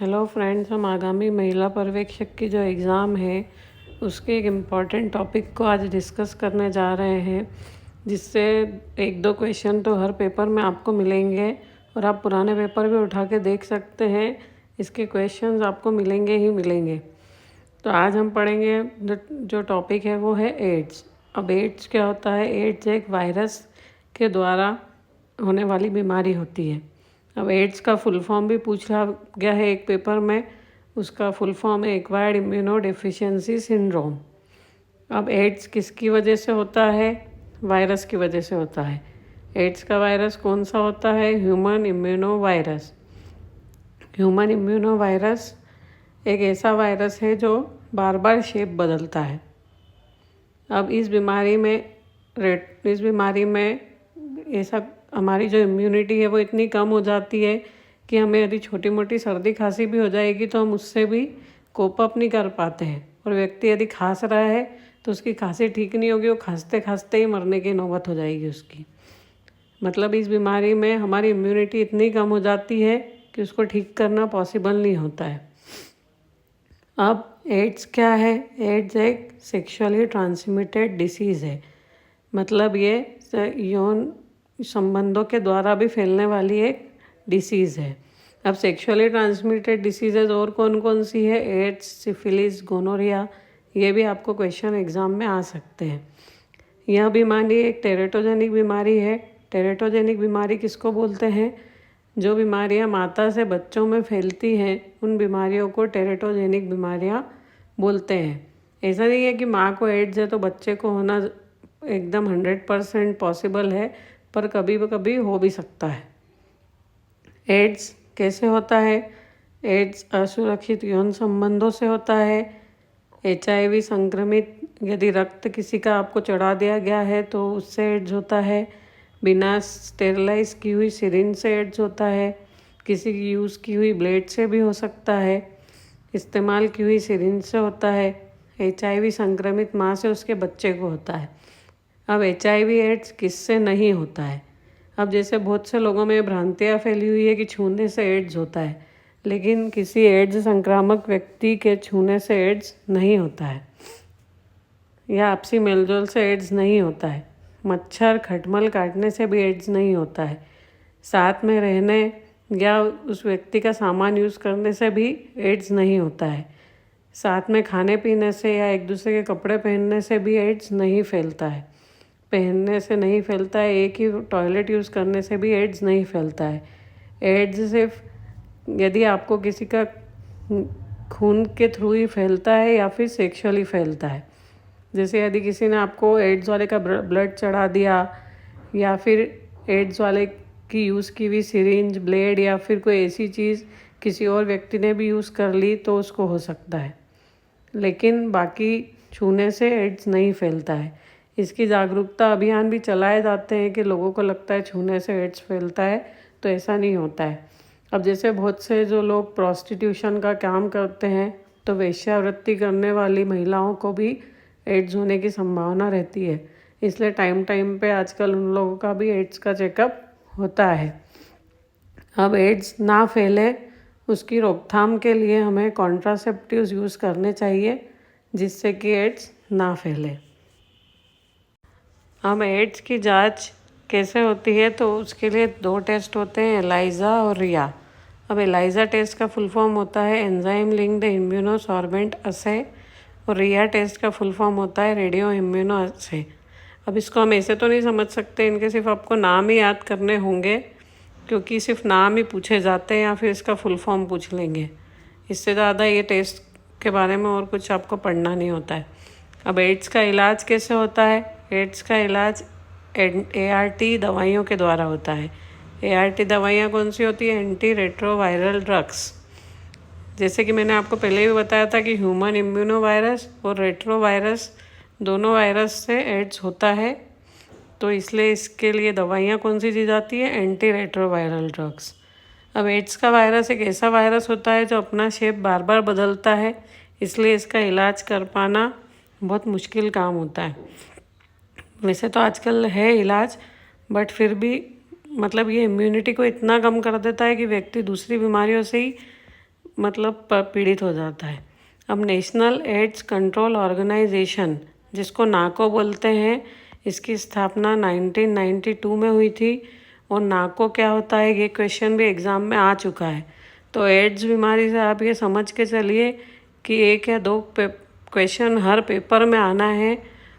Hello friends, हम आगामी महिला पर्यवेक्षक की जो एग्ज़ाम है उसके एक इम्पॉर्टेंट टॉपिक को आज डिस्कस करने जा रहे हैं, जिससे एक दो क्वेश्चन तो हर पेपर में आपको मिलेंगे और आप पुराने पेपर भी उठा के देख सकते हैं। इसके क्वेश्चंस आपको मिलेंगे ही मिलेंगे। तो आज हम पढ़ेंगे जो टॉपिक है वो है एड्स। अब एड्स क्या होता है? एड्स एक वायरस के द्वारा होने वाली बीमारी होती है। अब एड्स का फुल फॉर्म भी पूछा गया है एक पेपर में। उसका फुल फॉर्म है एक्वायर्ड इम्यूनो डेफिशिएंसी सिंड्रोम। अब एड्स किसकी वजह से होता है? वायरस की वजह से होता है। एड्स का वायरस कौन सा होता है? Human immuno virus. Human immuno virus एक ऐसा वायरस है जो बार बार शेप बदलता है। अब इस बीमारी में ऐसा हमारी जो इम्यूनिटी है वो इतनी कम हो जाती है कि हमें यदि छोटी मोटी सर्दी खांसी भी हो जाएगी तो हम उससे भी कोप अप नहीं कर पाते हैं। और व्यक्ति यदि खांस रहा है तो उसकी खांसी ठीक नहीं होगी, वो खांसते खांसते ही मरने की नौबत हो जाएगी उसकी। मतलब इस बीमारी में हमारी इम्यूनिटी इतनी कम हो जाती है कि उसको ठीक करना पॉसिबल नहीं होता है। अब एड्स क्या है? एड्स एक सेक्सुअली ट्रांसमिटेड डिसीज़ है। मतलब ये यौन संबंधों के द्वारा भी फैलने वाली एक डिसीज़ है। अब सेक्सुअली ट्रांसमिटेड डिसीजेज और कौन कौन सी है? एड्स, सिफिलिस, गोनोरिया, ये भी आपको क्वेश्चन एग्जाम में आ सकते हैं। यह बीमारी एक टेरेटोजेनिक बीमारी है। टेरेटोजेनिक बीमारी किसको बोलते हैं? जो बीमारियां माता से बच्चों में फैलती हैं उन बीमारियों को टेरेटोजेनिक बीमारियां बोलते हैं। ऐसा नहीं है कि माँ को एड्स है तो बच्चे को होना एकदम 100% पॉसिबल है, पर कभी कभी हो भी सकता है। एड्स कैसे होता है? एड्स असुरक्षित यौन संबंधों से होता है। HIV संक्रमित यदि रक्त किसी का आपको चढ़ा दिया गया है तो उससे एड्स होता है। बिना स्टेरलाइज की हुई सिरिंज से एड्स होता है। किसी की यूज़ की हुई ब्लेड से भी हो सकता है। इस्तेमाल की हुई सिरिंज से होता है। HIV संक्रमित माँ से उसके बच्चे को होता है। अब HIV एड्स किससे नहीं होता है? अब जैसे बहुत से लोगों में भ्रांतियाँ फैली हुई है कि छूने से एड्स होता है, लेकिन किसी एड्स संक्रामक व्यक्ति के छूने से एड्स नहीं होता है, या आपसी मेलजोल से एड्स नहीं होता है। मच्छर खटमल काटने से भी एड्स नहीं होता है। साथ में रहने या उस व्यक्ति का सामान यूज़ करने से भी एड्स नहीं होता है। साथ में खाने पीने से या एक दूसरे के कपड़े पहनने से भी एड्स नहीं फैलता है। पहनने से नहीं फैलता है, एक ही टॉयलेट यूज़ करने से भी एड्स नहीं फैलता है। एड्स सिर्फ यदि आपको किसी का खून के थ्रू ही फैलता है या फिर सेक्सुअली फैलता है। जैसे यदि किसी ने आपको एड्स वाले का ब्लड चढ़ा दिया या फिर एड्स वाले की यूज़ की हुई सिरिंज, ब्लेड या फिर कोई ऐसी चीज़ किसी और व्यक्ति ने भी यूज़ कर ली तो उसको हो सकता है, लेकिन बाकी छूने से एड्स नहीं फैलता है। इसकी जागरूकता अभियान भी चलाए जाते हैं कि लोगों को लगता है छूने से एड्स फैलता है, तो ऐसा नहीं होता है। अब जैसे बहुत से जो लोग प्रोस्टिट्यूशन का काम करते हैं तो वेश्यावृत्ति करने वाली महिलाओं को भी एड्स होने की संभावना रहती है, इसलिए टाइम टाइम पे आजकल उन लोगों का भी एड्स का चेकअप होता है। अब एड्स ना फैले उसकी रोकथाम के लिए हमें कॉन्ट्रासेप्टिव्स यूज़ करने चाहिए जिससे कि एड्स ना फैले। अब एड्स की जांच कैसे होती है? तो उसके लिए 2 टेस्ट होते हैं, एलाइजा और रिया। अब एलाइजा टेस्ट का फुल फॉर्म होता है एंजाइम लिंक्ड इम्यूनोसॉर्बेंट असे, और रिया टेस्ट का फुल फॉर्म होता है रेडियो इम्यूनो असे। अब इसको हम ऐसे तो नहीं समझ सकते, इनके सिर्फ आपको नाम ही याद करने होंगे, क्योंकि सिर्फ नाम ही पूछे जाते हैं या फिर इसका फुल फॉर्म पूछ लेंगे। इससे ज़्यादा ये टेस्ट के बारे में और कुछ आपको पढ़ना नहीं होता है। अब एड्स का इलाज कैसे होता है? एड्स का इलाज ART दवाइयों के द्वारा होता है। ART दवाइयाँ कौन सी होती है? Anti retroviral drugs. जैसे कि मैंने आपको पहले भी बताया था कि ह्यूमन इम्यूनो वायरस और रेट्रोवायरस दोनों वायरस से एड्स होता है, तो इसलिए इसके लिए दवाइयाँ कौन सी दी जाती है? Anti retroviral drugs. अब एड्स का वायरस एक ऐसा वायरस होता है जो अपना शेप बार बार बदलता है, इसलिए इसका इलाज कर पाना बहुत मुश्किल काम होता है। वैसे तो आजकल है इलाज, बट फिर भी मतलब ये इम्यूनिटी को इतना कम कर देता है कि व्यक्ति दूसरी बीमारियों से ही मतलब पीड़ित हो जाता है। अब नेशनल एड्स कंट्रोल ऑर्गेनाइजेशन, जिसको नाको बोलते हैं, इसकी स्थापना 1992 में हुई थी। और नाको क्या होता है, ये क्वेश्चन भी एग्ज़ाम में आ चुका है। तो एड्स बीमारी से आप ये समझ के चलिए कि 1 या 2 क्वेश्चन हर पेपर में आना है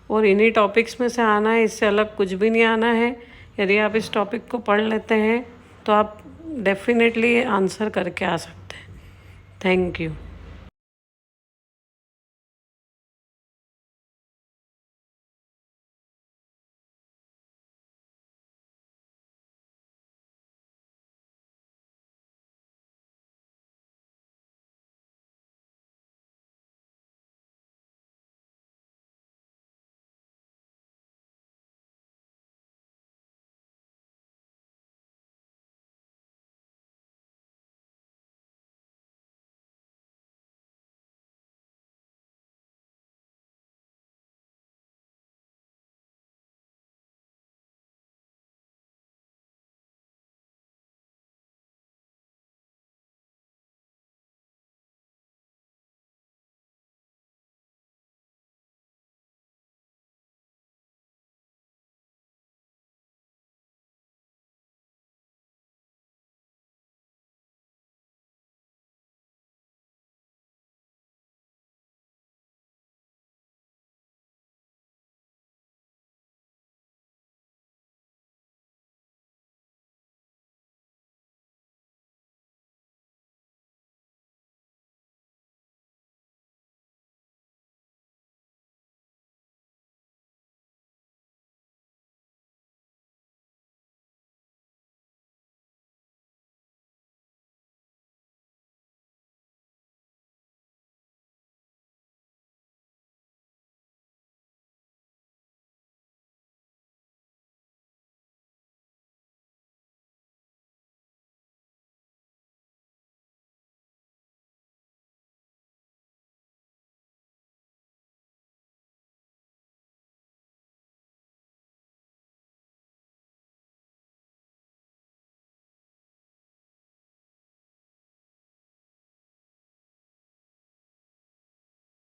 और इन्हीं टॉपिक्स में से आना है, इससे अलग कुछ भी नहीं आना है। यदि आप इस टॉपिक को पढ़ लेते हैं तो आप डेफिनेटली आंसर करके आ सकते हैं। Thank you.